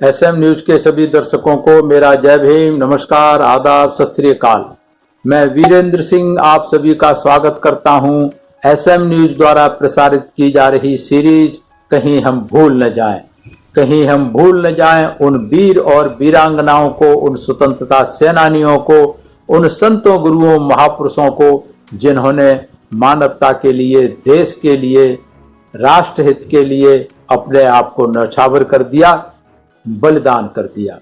SM news के सभी दर्शकों को मेरा जय भीम, नमस्कार, आदाब, सत श्री अकाल। मैं वीरेंद्र सिंह आप सभी का स्वागत करता हूं एसएम न्यूज द्वारा प्रसारित की जा रही सीरीज कहीं हम भूल न जाएं। कहीं हम भूल न जाएं उन वीर और वीरांगनाओं को, उन स्वतंत्रता सेनानियों को, उन संतों, गुरुओं, महापुरुषों को जिन्होंने मानवता के लिए, देश के लिए, राष्ट्रहित के लिए अपने आप को न्यौछावर कर दिया, बलिदान कर दिया।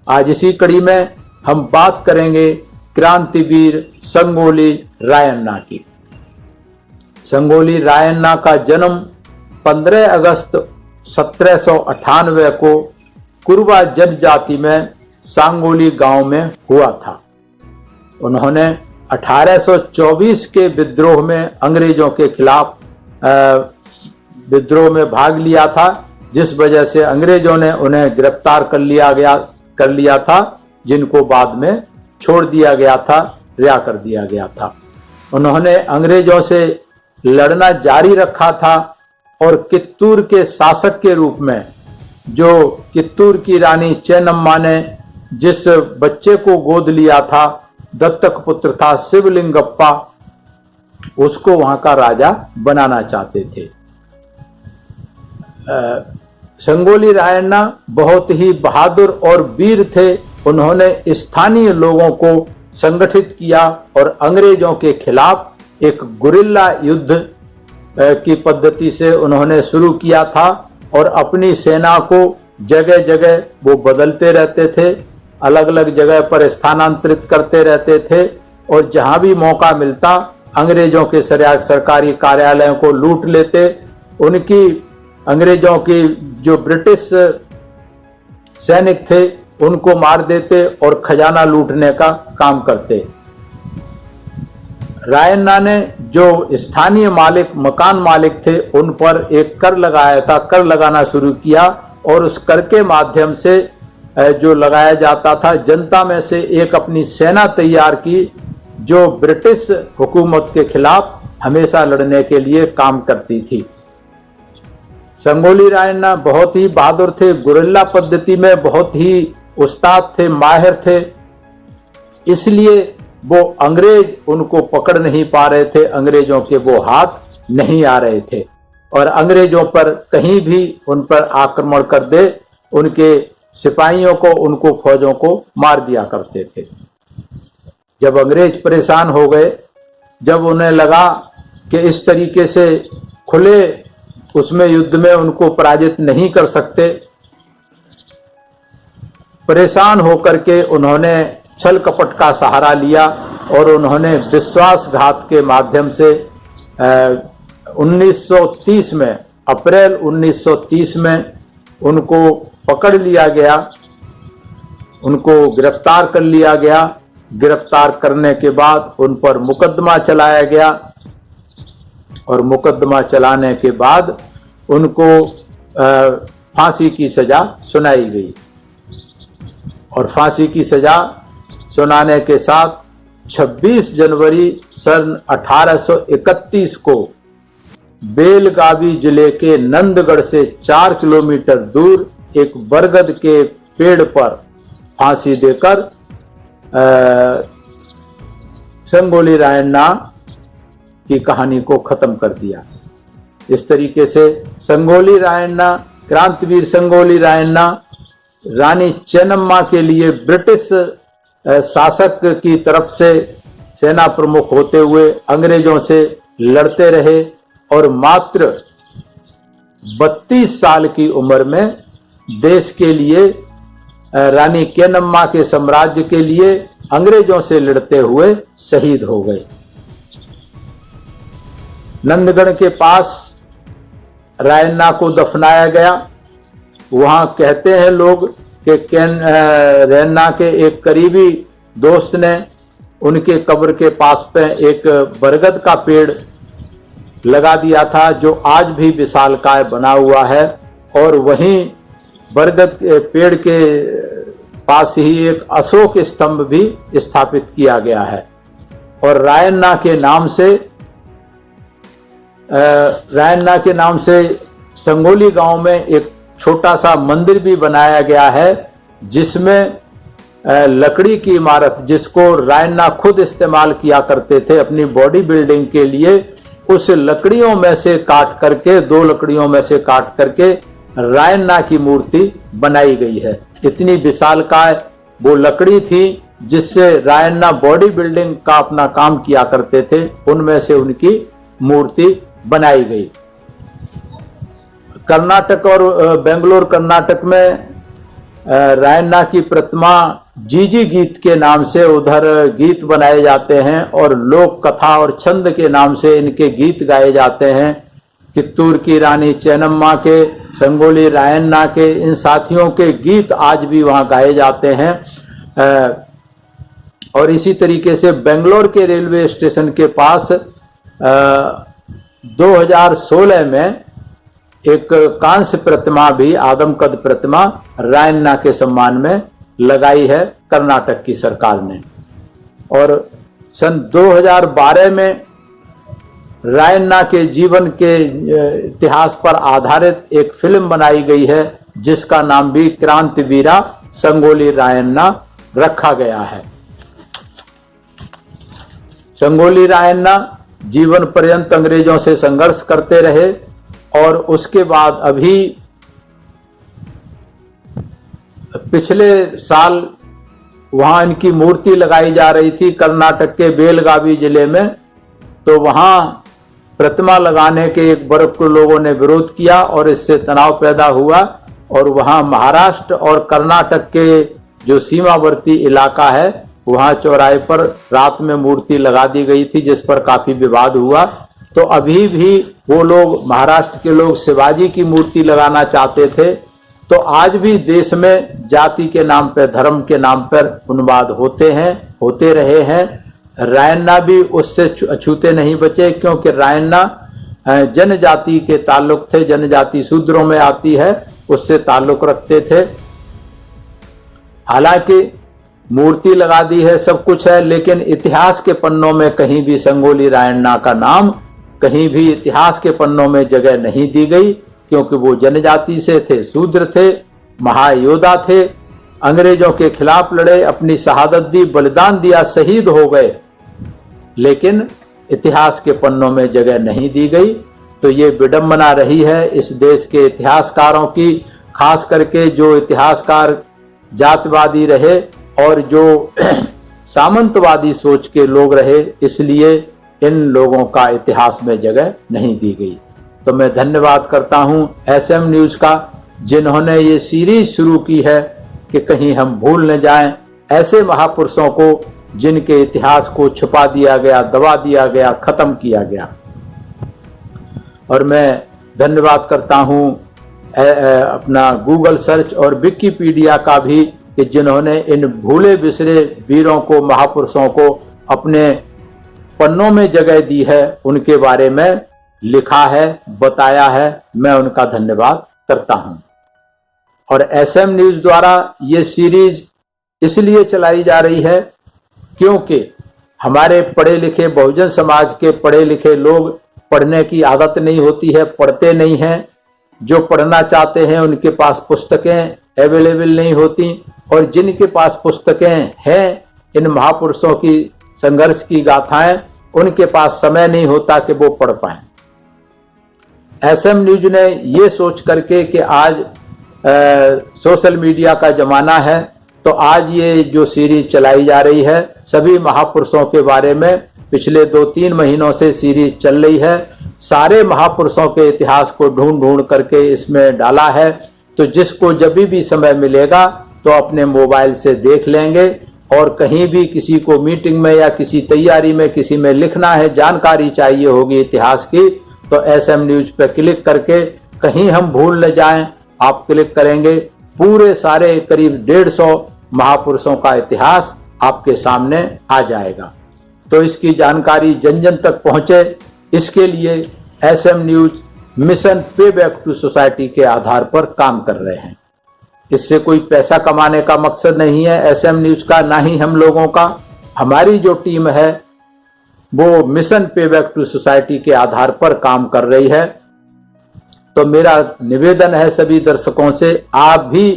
आज इसी कड़ी में हम बात करेंगे क्रांतिवीर संगोली रायन्ना की। संगोली रायन्ना का जन्म 15 अगस्त 1798 को कुरुबा जनजाति में सांगोली गांव में हुआ था। उन्होंने 1824 के विद्रोह में अंग्रेजों के खिलाफ विद्रोह में भाग लिया था, जिस वजह से अंग्रेजों ने उन्हें गिरफ्तार कर लिया था, जिनको बाद में छोड़ दिया गया था, रिहा कर दिया गया था। उन्होंने अंग्रेजों से लड़ना जारी रखा था और कित्तूर के शासक के रूप में, जो कित्तूर की रानी चेन्नम्मा ने जिस बच्चे को गोद लिया था, दत्तक पुत्र था शिवलिंगप्पा, उसको वहां का राजा बनाना चाहते थे। संगोली रायन्ना बहुत ही बहादुर और वीर थे। उन्होंने स्थानीय लोगों को संगठित किया और अंग्रेजों के खिलाफ एक गुरिल्ला युद्ध की पद्धति से उन्होंने शुरू किया था और अपनी सेना को जगह जगह वो बदलते रहते थे, अलग अलग जगह पर स्थानांतरित करते रहते थे और जहां भी मौका मिलता अंग्रेजों के सरकारी कार्यालयों को लूट लेते। अंग्रेजों की जो ब्रिटिश सैनिक थे उनको मार देते और खजाना लूटने का काम करते। रायन्ना ने जो स्थानीय मकान मालिक थे उन पर एक कर लगाया था, कर लगाना शुरू किया और उस कर के माध्यम से जो लगाया जाता था, जनता में से एक अपनी सेना तैयार की जो ब्रिटिश हुकूमत के खिलाफ हमेशा लड़ने के लिए काम करती थी। संगोली रायन्ना बहुत ही बहादुर थे, गुरिल्ला पद्धति में बहुत ही उस्ताद थे, माहिर थे, इसलिए वो अंग्रेज उनको पकड़ नहीं पा रहे थे, अंग्रेजों के वो हाथ नहीं आ रहे थे और अंग्रेजों पर कहीं भी उन पर आक्रमण कर दे, उनके सिपाहियों को, उनको फौजों को मार दिया करते थे। जब अंग्रेज परेशान हो गए, जब उन्हें लगा कि इस तरीके से खुले उसमें युद्ध में उनको पराजित नहीं कर सकते, परेशान होकर के उन्होंने छल कपट का सहारा लिया और उन्होंने विश्वासघात के माध्यम से 1930 में, अप्रैल 1930 में उनको पकड़ लिया गया, उनको गिरफ्तार कर लिया गया। गिरफ्तार करने के बाद उन पर मुकदमा चलाया गया और मुकदमा चलाने के बाद उनको फांसी की सजा सुनाई गई और फांसी की सजा सुनाने के साथ 26 जनवरी सन 1831 को बेलगावी जिले के नंदगढ़ से 4 किलोमीटर दूर एक बरगद के पेड़ पर फांसी देकर संगोली रायन्ना की कहानी को खत्म कर दिया। इस तरीके से संगोली रायन्ना, क्रांतिवीर संगोली रायन्ना रानी चेन्नम्मा के लिए ब्रिटिश शासक की तरफ से सेना प्रमुख होते हुए अंग्रेजों से लड़ते रहे और मात्र 32 साल की उम्र में देश के लिए, रानी चेन्नम्मा के साम्राज्य के लिए अंग्रेजों से लड़ते हुए शहीद हो गए। नंदगढ़ के पास रायन्ना को दफनाया गया। वहां कहते हैं लोग कि रायन्ना के एक करीबी दोस्त ने उनके कब्र के पास पे एक बरगद का पेड़ लगा दिया था, जो आज भी विशालकाय बना हुआ है और वहीं बरगद के पेड़ के पास ही एक अशोक स्तंभ भी स्थापित किया गया है और रायन्ना के नाम से संगोली गांव में एक छोटा सा मंदिर भी बनाया गया है, जिसमें लकड़ी की इमारत, जिसको रायन्ना खुद इस्तेमाल किया करते थे अपनी बॉडी बिल्डिंग के लिए, उस लकड़ियों में से काट करके, 2 लकड़ियों में से काट करके रायन्ना की मूर्ति बनाई गई है। इतनी विशालकाय वो लकड़ी थी जिससे रायन्ना बॉडी बिल्डिंग का अपना काम किया करते थे, उनमें से उनकी मूर्ति बनाई गई। कर्नाटक और बेंगलोर कर्नाटक में रायन्ना की प्रतिमा जीजी गीत के नाम से उधर गीत बनाए जाते हैं और लोक कथा और छंद के नाम से इनके गीत गाए जाते हैं। कित्तूर की रानी चेन्नम्मा के, संगोली रायन्ना के, इन साथियों के गीत आज भी वहां गाए जाते हैं। और इसी तरीके से बेंगलोर के रेलवे स्टेशन के पास 2016 में एक कांस्य प्रतिमा भी, आदमकद प्रतिमा रायन्ना के सम्मान में लगाई है कर्नाटक की सरकार ने। और सन 2012 में रायन्ना के जीवन के इतिहास पर आधारित एक फिल्म बनाई गई है, जिसका नाम भी क्रांतिवीरा संगोली रायन्ना रखा गया है। संगोली रायन्ना जीवन पर्यंत अंग्रेजों से संघर्ष करते रहे और उसके बाद अभी पिछले साल वहां इनकी मूर्ति लगाई जा रही थी कर्नाटक के बेलगावी जिले में। तो वहां प्रतिमा लगाने के एक वर्ग के लोगों ने विरोध किया और इससे तनाव पैदा हुआ और वहां महाराष्ट्र और कर्नाटक के जो सीमावर्ती इलाका है वहां चौराहे पर रात में मूर्ति लगा दी गई थी, जिस पर काफी विवाद हुआ। तो अभी भी वो लोग, महाराष्ट्र के लोग, शिवाजी की मूर्ति लगाना चाहते थे। तो आज भी देश में जाति के नाम पर, धर्म के नाम पर उन्माद होते हैं, होते रहे हैं। रायन्ना भी उससे अछूते नहीं बचे, क्योंकि रायन्ना जनजाति के ताल्लुक थे, जनजाति शूद्रों में आती है, उससे ताल्लुक रखते थे। हालांकि मूर्ति लगा दी है, सब कुछ है, लेकिन इतिहास के पन्नों में कहीं भी संगोली रायन्ना का नाम कहीं भी इतिहास के पन्नों में जगह नहीं दी गई, क्योंकि वो जनजाति से थे, शूद्र थे, महायोद्धा थे, अंग्रेजों के खिलाफ लड़े, अपनी शहादत दी, बलिदान दिया, शहीद हो गए, लेकिन इतिहास के पन्नों में जगह नहीं दी गई। तो ये विडंबना रही है इस देश के इतिहासकारों की, खास करके जो इतिहासकार जातिवादी रहे और जो सामंतवादी सोच के लोग रहे, इसलिए इन लोगों का इतिहास में जगह नहीं दी गई। तो मैं धन्यवाद करता हूं एसएम न्यूज का, जिन्होंने ये सीरीज शुरू की है कि कहीं हम भूल न जाएं ऐसे महापुरुषों को जिनके इतिहास को छुपा दिया गया, दबा दिया गया, खत्म किया गया। और मैं धन्यवाद करता हूं अपना गूगल सर्च और विकिपीडिया का भी, कि जिन्होंने इन भूले बिसरे वीरों को, महापुरुषों को अपने पन्नों में जगह दी है, उनके बारे में लिखा है, बताया है। मैं उनका धन्यवाद करता हूं। और एसएम न्यूज द्वारा ये सीरीज इसलिए चलाई जा रही है क्योंकि हमारे पढ़े लिखे, बहुजन समाज के पढ़े लिखे लोग, पढ़ने की आदत नहीं होती है, पढ़ते नहीं हैं। जो पढ़ना चाहते हैं उनके पास पुस्तकें अवेलेबल नहीं होती, और जिनके पास पुस्तकें हैं, इन महापुरुषों की संघर्ष की गाथाएं, उनके पास समय नहीं होता कि वो पढ़ पाएं। एसएम न्यूज ने ये सोच करके कि आज सोशल मीडिया का जमाना है, तो आज ये जो सीरीज चलाई जा रही है, सभी महापुरुषों के बारे में पिछले 2-3 महीनों से सीरीज चल रही है। सारे महापुरुषों के इतिहास को ढूंढ ढूंढ करके इसमें डाला है। तो जिसको जब भी समय मिलेगा तो अपने मोबाइल से देख लेंगे, और कहीं भी किसी को मीटिंग में या किसी तैयारी में किसी में लिखना है, जानकारी चाहिए होगी इतिहास की, तो एसएम न्यूज पे क्लिक करके, कहीं हम भूल न जाएं, आप क्लिक करेंगे, पूरे सारे करीब 150 महापुरुषों का इतिहास आपके सामने आ जाएगा। तो इसकी जानकारी जन जन तक पहुंचे, इसके लिए एसएम न्यूज मिशन पे बैक टू सोसाइटी के आधार पर काम कर रहे हैं। इससे कोई पैसा कमाने का मकसद नहीं है एसएम न्यूज का, ना ही हम लोगों का। हमारी जो टीम है वो मिशन पे बैक टू सोसाइटी के आधार पर काम कर रही है। तो मेरा निवेदन है सभी दर्शकों से, आप भी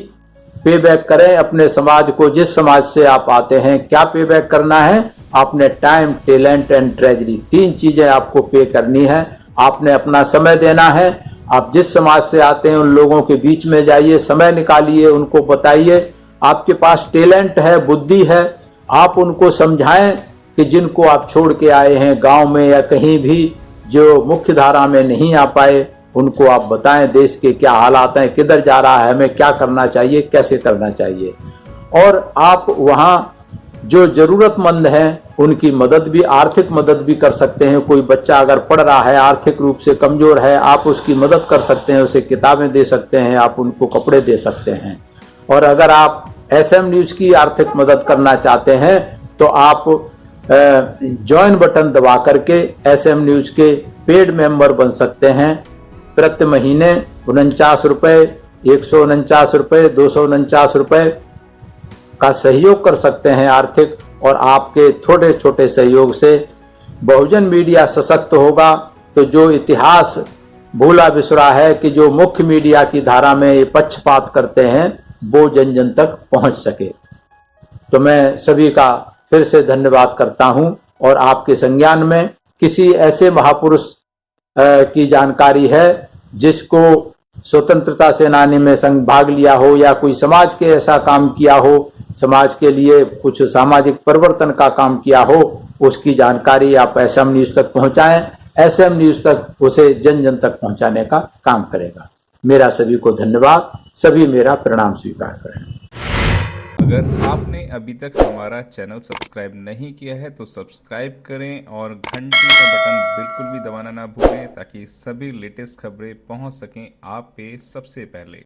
पे बैक करें अपने समाज को। जिस समाज से आप आते हैं, क्या पे बैक करना है? आपने टाइम, टैलेंट एंड ट्रेजरी, 3 चीजें आपको पे करनी है। आपने अपना समय देना है। आप जिस समाज से आते हैं उन लोगों के बीच में जाइए, समय निकालिए, उनको बताइए आपके पास टैलेंट है, बुद्धि है। आप उनको समझाएं कि जिनको आप छोड़ के आए हैं गांव में या कहीं भी, जो मुख्य धारा में नहीं आ पाए, उनको आप बताएं देश के क्या हालात हैं, किधर जा रहा है, हमें क्या करना चाहिए, कैसे करना चाहिए। और आप वहां जो जरूरतमंद हैं उनकी मदद भी, आर्थिक मदद भी कर सकते हैं। कोई बच्चा अगर पढ़ रहा है, आर्थिक रूप से कमजोर है, आप उसकी मदद कर सकते हैं, उसे किताबें दे सकते हैं, आप उनको कपड़े दे सकते हैं। और अगर आप एसएम न्यूज की आर्थिक मदद करना चाहते हैं तो आप ज्वाइन बटन दबा करके एसएम न्यूज के पेड मेंबर बन सकते हैं। प्रति महीने 49 रुपए, 149 रुपए, 249 रुपए का सहयोग कर सकते हैं आर्थिक। और आपके छोटे छोटे सहयोग से बहुजन मीडिया सशक्त होगा। तो जो इतिहास भूला बिसरा है कि जो मुख्य मीडिया की धारा में ये पक्षपात करते हैं, वो जन जन तक पहुंच सके। तो मैं सभी का फिर से धन्यवाद करता हूं। और आपके संज्ञान में किसी ऐसे महापुरुष की जानकारी है जिसको स्वतंत्रता सेनानी में संग भाग लिया हो या कोई समाज के ऐसा काम किया हो, समाज के लिए कुछ सामाजिक परिवर्तन का काम किया हो, उसकी जानकारी आप एसएम न्यूज तक पहुंचाएं। एसएम न्यूज तक उसे जन जन तक पहुंचाने का काम करेगा। मेरा सभी को धन्यवाद, सभी मेरा प्रणाम स्वीकार करें। अगर आपने अभी तक हमारा चैनल सब्सक्राइब नहीं किया है तो सब्सक्राइब करें और घंटी का बटन बिल्कुल भी दबाना ना भूलें ताकि सभी लेटेस्ट खबरें पहुंच सकें आप पे सबसे पहले।